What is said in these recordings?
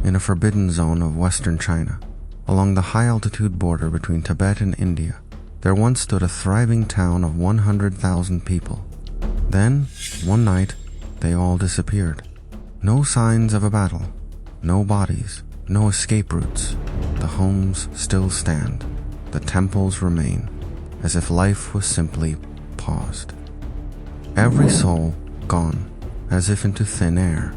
in a forbidden zone of western China, along the high-altitude border between Tibet and India, there once stood a thriving town of 100,000 people. Then, one night, they all disappeared. No signs of a battle, no bodies, no escape routes. The homes still stand, the temples remain, as if life was simply paused. Every soul gone, as if into thin air.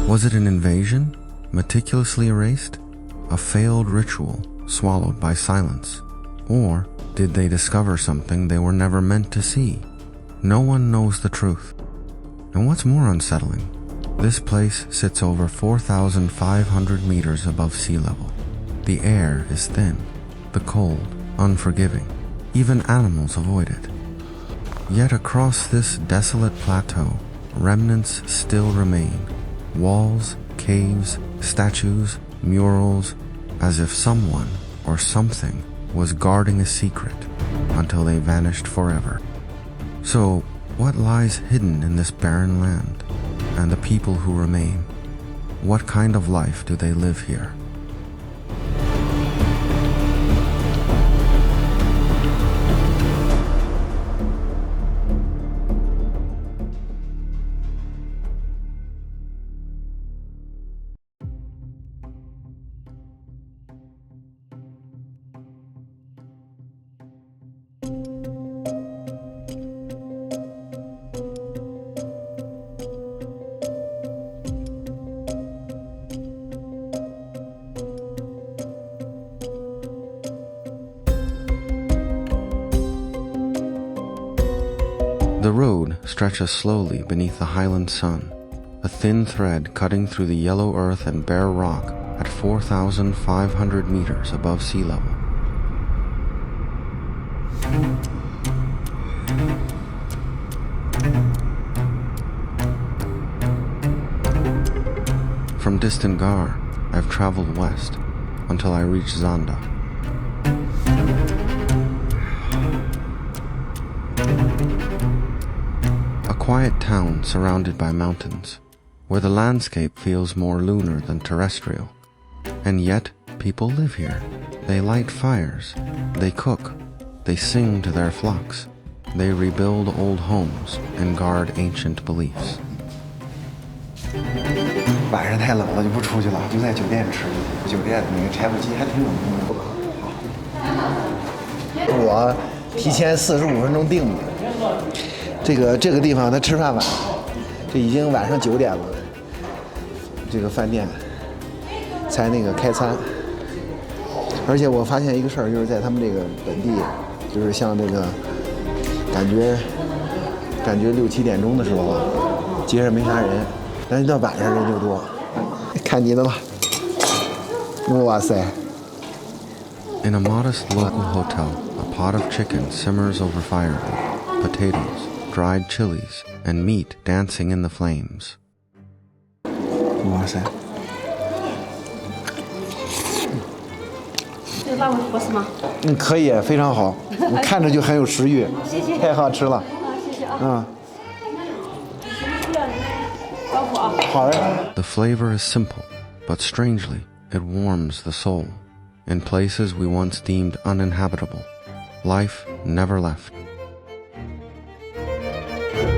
Was it an invasion, meticulously erased? A failed ritual, swallowed by silence? Or did they discover something they were never meant to see? No one knows the truth. And what's more unsettling, this place sits over 4,500 meters above sea level. The air is thin, the cold, unforgiving. Even animals avoid it. Yet across this desolate plateau, remnants still remain. Walls, caves, statues, murals, as if someone or something was guarding a secret until they vanished forever. So, what lies hidden in this barren land, and the people who remain? What kind of life do they live here? The road stretches slowly beneath the highland sun, a thin thread cutting through the yellow earth and bare rock at 4,500 meters above sea level. From distant Ngari, I've traveled west until I reach Zanda. A quiet town surrounded by mountains, where the landscape feels more lunar than terrestrial. And yet, people live here. They light fires, they cook, they sing to their flocks, they rebuild old homes and guard ancient beliefs. 晚上太冷了就不出去了，就在酒店吃。酒店那个柴火鸡还挺有名的。我提前45分钟订的。这个地方他吃饭晚，这已经晚上9点了。这个饭店才那个开餐。而且我发现一个事儿，就是在他们这个本地，就是像这个感觉6、7点钟的时候，街上没啥人。 但是到晚上人就多，看你的了。哇塞！ In a modest local hotel, a pot of chicken simmers over firewood, potatoes, dried chilies, and meat dancing in the flames. 哇塞！这个辣味合适吗？可以，非常好，我看着就很有食欲。谢谢。太好吃了。谢谢啊。The flavor is simple, but strangely, it warms the soul. In places we once deemed uninhabitable, life never left.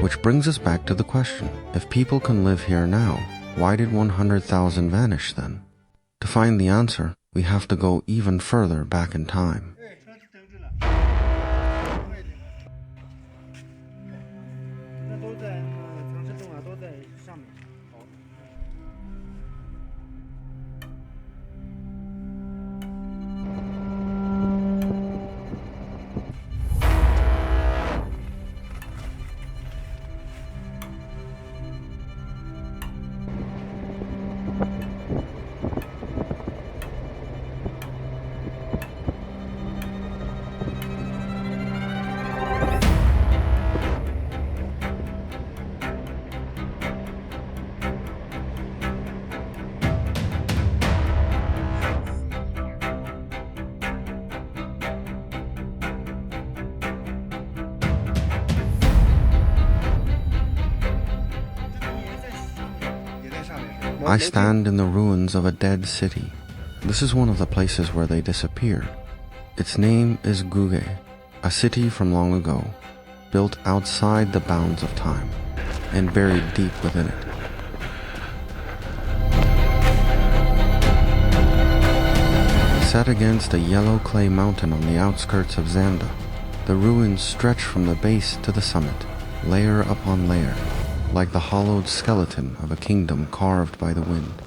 Which brings us back to the question, if people can live here now, why did 100,000 vanish then? To find the answer, we have to go even further back in time. I stand in the ruins of a dead city. This is one of the places where they disappeared. Its name is Guge, a city from long ago, built outside the bounds of time and buried deep within it. Set against a yellow clay mountain on the outskirts of Zanda, the ruins stretch from the base to the summit, layer upon layer, like the hollowed skeleton of a kingdom carved by the wind.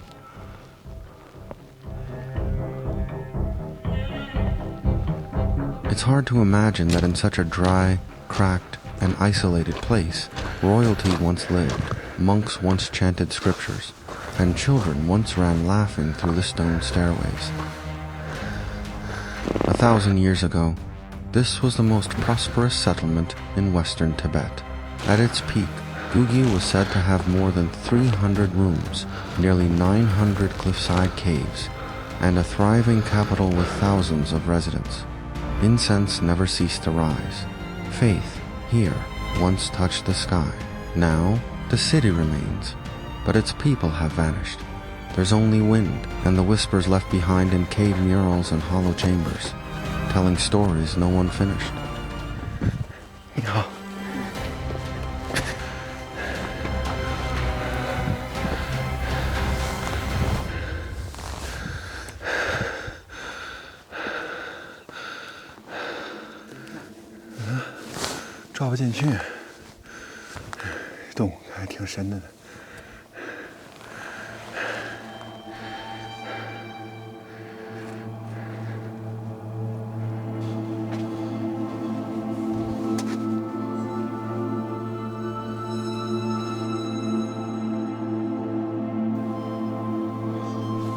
It's hard to imagine that in such a dry, cracked, and isolated place, royalty once lived, monks once chanted scriptures, and children once ran laughing through the stone stairways. 1,000 years ago, this was the most prosperous settlement in western Tibet. At its peak, Guge was said to have more than 300 rooms, nearly 900 cliffside caves, and a thriving capital with thousands of residents. Incense never ceased to rise. Faith here once touched the sky. Now, the city remains, but its people have vanished. There's only wind and the whispers left behind in cave murals and hollow chambers, telling stories no one finished. 你好。照不进去，洞还挺深的呢。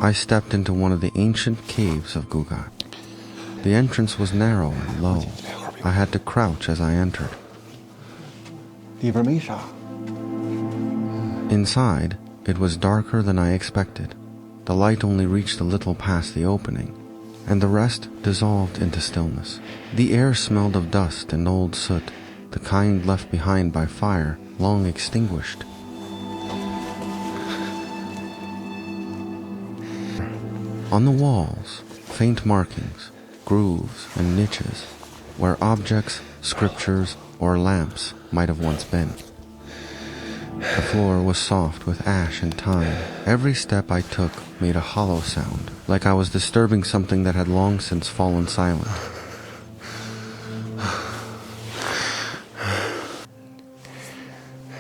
I stepped into one of the ancient caves of Guge. The entrance was narrow and low. I had to crouch as I entered. 里边没啥。 Inside, it was darker than I expected. The light only reached a little past the opening, and the rest dissolved into stillness. The air smelled of dust and old soot, the kind left behind by fire long extinguished. On the walls, faint markings, grooves, and niches, where objects, scriptures, or lamps might have once been. The floor was soft with ash and time. Every step I took made a hollow sound, like I was disturbing something that had long since fallen silent.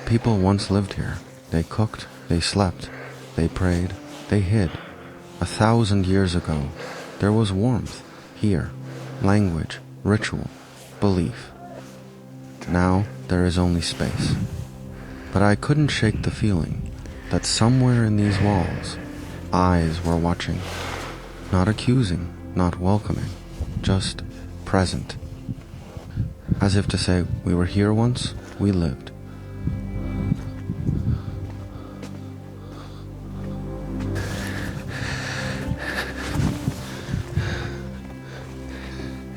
People once lived here. They cooked, they slept, they prayed, they hid. 1,000 years ago, there was warmth here, language, ritual, belief. Now there is only space. But I couldn't shake the feeling that somewhere in these walls, eyes were watching. Not accusing, not welcoming, just present. As if to say, we were here once, we lived.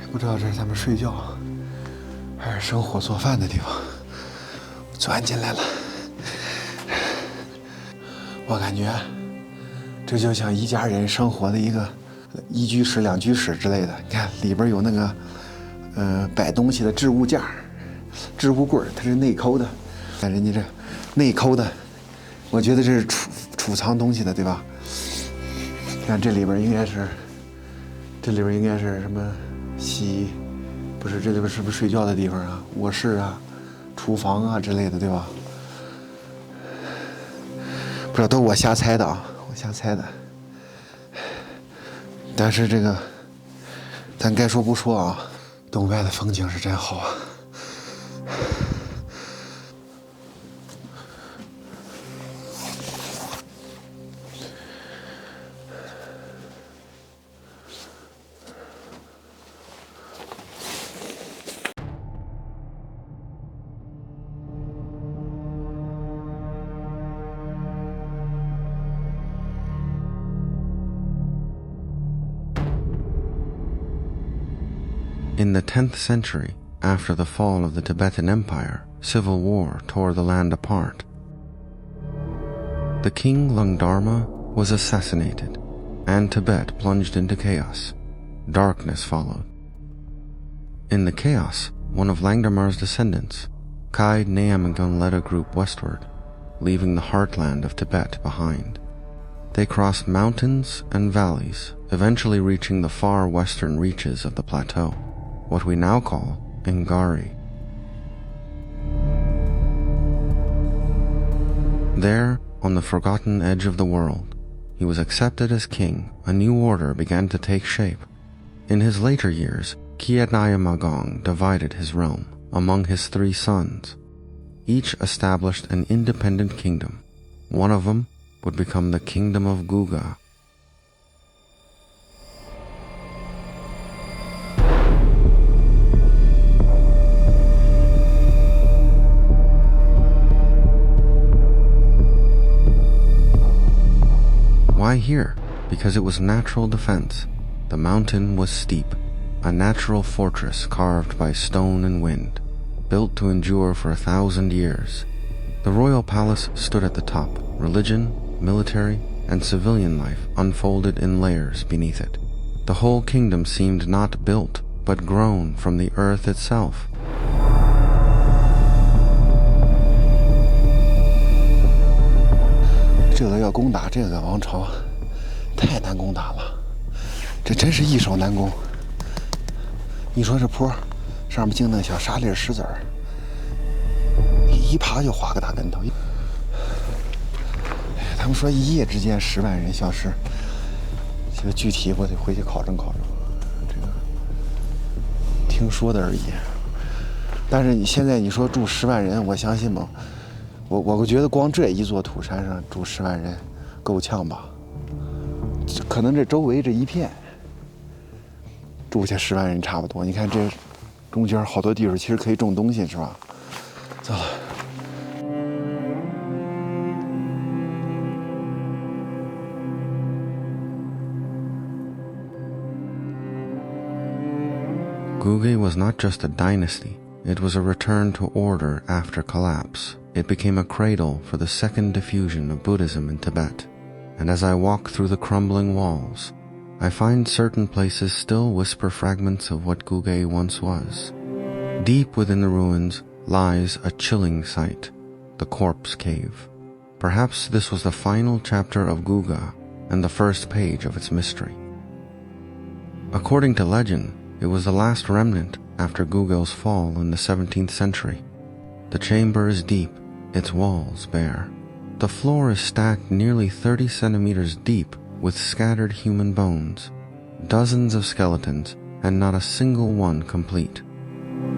不知道这是他们睡觉还是生火做饭的地方，钻进来了。我感觉这就像一家人生活的一个一居室、两居室之类的。你看里边有那个摆东西的置物架、置物柜，它是内抠的。看人家这内抠的，我觉得这是储藏东西的，对吧？看这里边应该是什么？ 洗，不是这里边是不是睡觉的地方啊？卧室啊，厨房啊之类的，对吧？不知道，都是我瞎猜的啊，我瞎猜的。但是这个，咱该说不说啊，洞外的风景是真好啊。 In the 10th century, after the fall of the Tibetan Empire, civil war tore the land apart. The king Lungdharma was assassinated, and Tibet plunged into chaos. Darkness followed. In the chaos, one of Langdamar's descendants, Kai Neamgon, led a group westward, leaving the heartland of Tibet behind. They crossed mountains and valleys, eventually reaching the far western reaches of the plateau, what we now call Ngari. There, on the forgotten edge of the world, he was accepted as king. A new order began to take shape. In his later years, Kiatnaya Magong divided his realm among his 3 sons. Each established an independent kingdom. One of them would become the Kingdom of Guge. Why here? Because it was natural defense. The mountain was steep, a natural fortress carved by stone and wind, built to endure for 1,000 years. The royal palace stood at the top. Religion, military, and civilian life unfolded in layers beneath it. The whole kingdom seemed not built, but grown from the earth itself.要攻打这个王朝太难攻打了，这真是易守难攻。你说这坡上面净那小沙粒石子儿，一爬就滑个大跟头。他们说一夜之间10万人消失，这个具体我得回去考证考证，这个听说的而已。但是你现在你说住10万人，我相信吗？我觉得光这一座土山上住10万人，够呛吧？可能这周围这一片住下10万人差不多。你看这中间好多地方其实可以种东西，是吧？走了。Guge was not just a dynasty, it was a return to order after collapse. It became a cradle for the second diffusion of Buddhism in Tibet. And as I walk through the crumbling walls, I find certain places still whisper fragments of what Guge once was. Deep within the ruins lies a chilling sight, the Corpse Cave. Perhaps this was the final chapter of Guge and the first page of its mystery. According to legend, it was the last remnant after Guge's fall in the 17th century. The chamber is deep, its walls bare. The floor is stacked nearly 30 centimeters deep with scattered human bones, dozens of skeletons, and not a single one complete.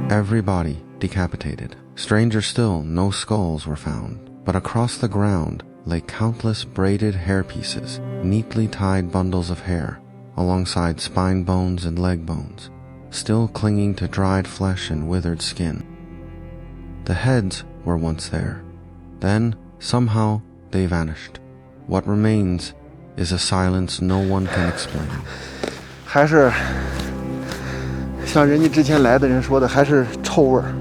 Every body decapitated. Stranger still, no skulls were found, but across the ground lay countless braided hair pieces, neatly tied bundles of hair, alongside spine bones and leg bones, still clinging to dried flesh and withered skin. The heads were once there. Then, somehow, they vanished. What remains is a silence no one can explain. 还是像人家之前来的人说的，还是臭味儿，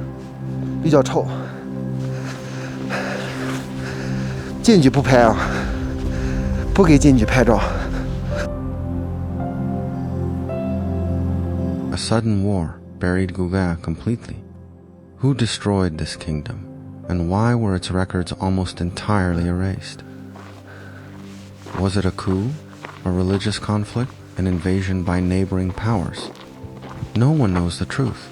比较臭。进去不拍啊，不给进去拍照。A sudden war buried Guge completely. Who destroyed this kingdom, and why were its records almost entirely erased? Was it a coup, a religious conflict, an invasion by neighboring powers? No one knows the truth.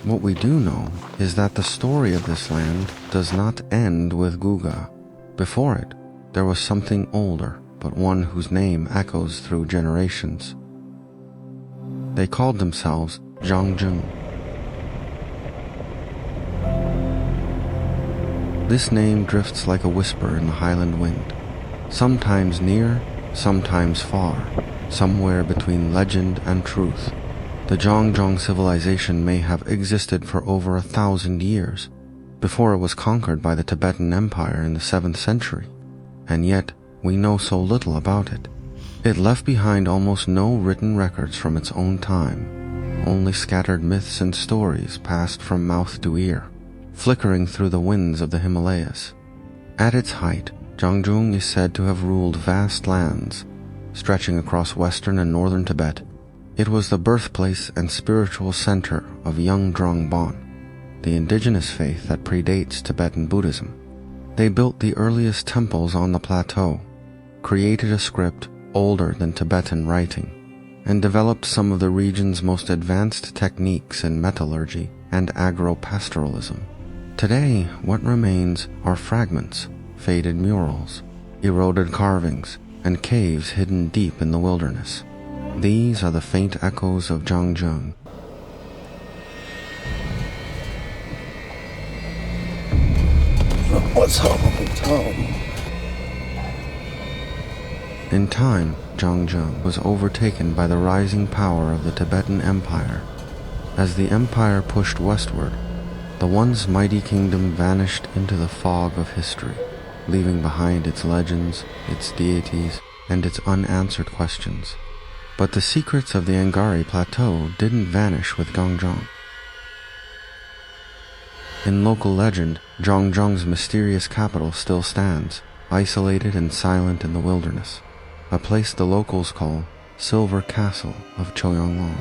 What we do know is that the story of this land does not end with Guge. Before it, there was something older, but one whose name echoes through generations. They called themselves Zhangzhung. This name drifts like a whisper in the highland wind, sometimes near, sometimes far, somewhere between legend and truth. The Zhangzhung civilization may have existed for over 1,000 years, before it was conquered by the Tibetan Empire in the 7th century, and yet we know so little about it. It left behind almost no written records from its own time, only scattered myths and stories passed from mouth to ear, flickering through the winds of the Himalayas. At its height, Zhangzhung is said to have ruled vast lands, stretching across western and northern Tibet. It was the birthplace and spiritual center of Zhangzhung, the indigenous faith that predates Tibetan Buddhism. They built the earliest temples on the plateau, created a script older than Tibetan writing, and developed some of the region's most advanced techniques in metallurgy and agro-pastoralism. Today, what remains are fragments, faded murals, eroded carvings, and caves hidden deep in the wilderness. These are the faint echoes of Zhangzhung. In time, Zhangzhung was overtaken by the rising power of the Tibetan Empire. As the empire pushed westward, the once mighty kingdom vanished into the fog of history, leaving behind its legends, its deities, and its unanswered questions. But the secrets of the Ngari plateau didn't vanish with Zhangzhung. In local legend, Zhangzhung's mysterious capital still stands, isolated and silent in the wilderness, a place the locals call Silver Castle of Choyanglong.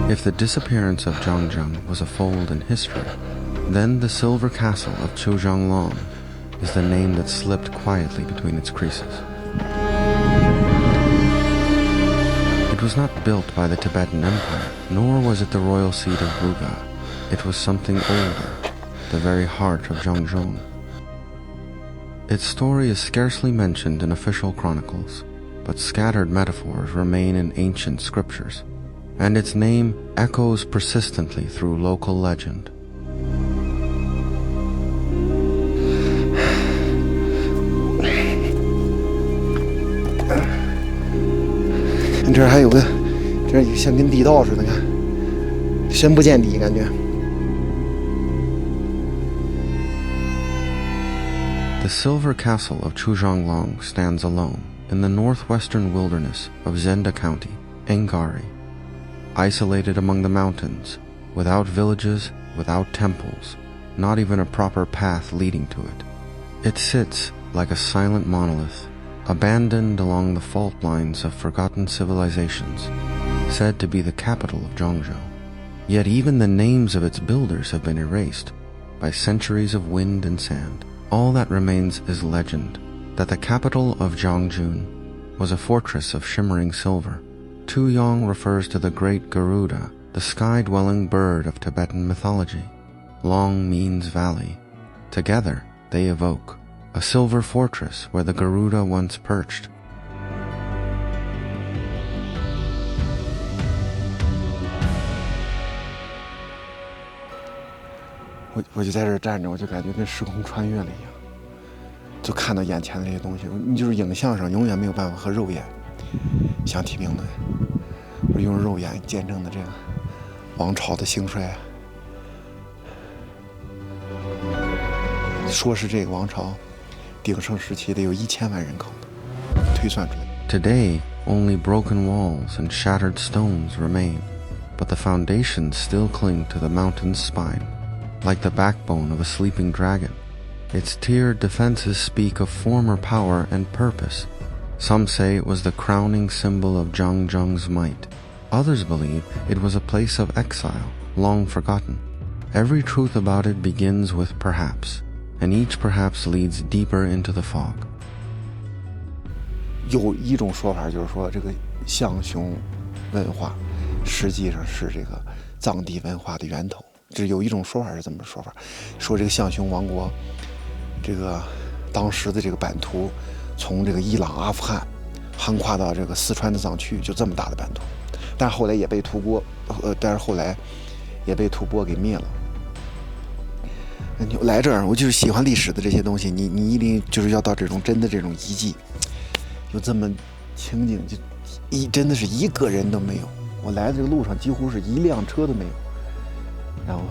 If the disappearance of Zhangzhung was a fold in history, then the Silver Castle of Choyanglong is the name that slipped quietly between its creases. It was not built by the Tibetan Empire, nor was it the royal seat of Guge. It was something older, the very heart of Zhangzhung. Its story is scarcely mentioned in official chronicles, but scattered metaphors remain in ancient scriptures, and its name echoes persistently through local legend. 这儿还有个，这儿像跟地道似的，看，深不见底感觉。The Silver Castle of Choyanglong stands alone in the northwestern wilderness of Zenda County, Ngari, isolated among the mountains, without villages, without temples, not even a proper path leading to it. It sits like a silent monolith, abandoned along the fault lines of forgotten civilizations, said to be the capital of Zhangzhou. Yet even the names of its builders have been erased by centuries of wind and sand. All that remains is legend, that the capital of Zhangzhung was a fortress of shimmering silver. Tuyong refers to the great Garuda, the sky-dwelling bird of Tibetan mythology. Long means valley. Together, they evoke a silver fortress where the Garuda once perched. 我就在这儿站着，我就感觉跟时空穿越了一样，就看到眼前的这些东西。你就是影像上永远没有办法和肉眼相提并论，我用肉眼见证的这个王朝的兴衰。说是这个王朝鼎盛时期得有1000万人口的，推算出来。Today, only broken walls and shattered stones remain, but the foundations still cling to the mountain's spine, like the backbone of a sleeping dragon. Its tiered defenses speak of former power and purpose. Some say it was the crowning symbol of Zhangzhung's might. Others believe it was a place of exile, long forgotten. Every truth about it begins with perhaps, and each perhaps leads deeper into the fog. 有一种说法就是说，这个象雄文化实际上是这个藏地文化的源头。这有一种说法是这么说法，说这个象雄王国，这个当时的这个版图，从这个伊朗、阿富汗，横跨到这个四川的藏区，就这么大的版图。但是后来也被吐蕃，给灭了。你来这儿，我就是喜欢历史的这些东西，你一定就是要到这种真的这种遗迹，有这么情景，就真的是一个人都没有。我来的这个路上几乎是一辆车都没有。然后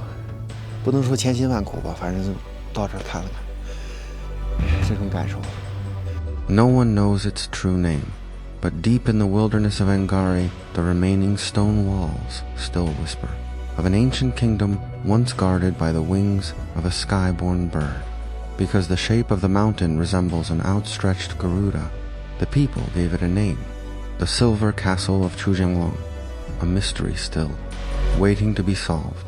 不能说千辛万苦吧，反正到这儿看了看，这种感受。No one knows its true name, but deep in the wilderness of Ngari, the remaining stone walls still whisper of an ancient kingdom once guarded by the wings of a sky-born bird. Because the shape of the mountain resembles an outstretched Garuda, the people gave it a name, the Silver Castle of Zhangzhung, a mystery still, waiting to be solved.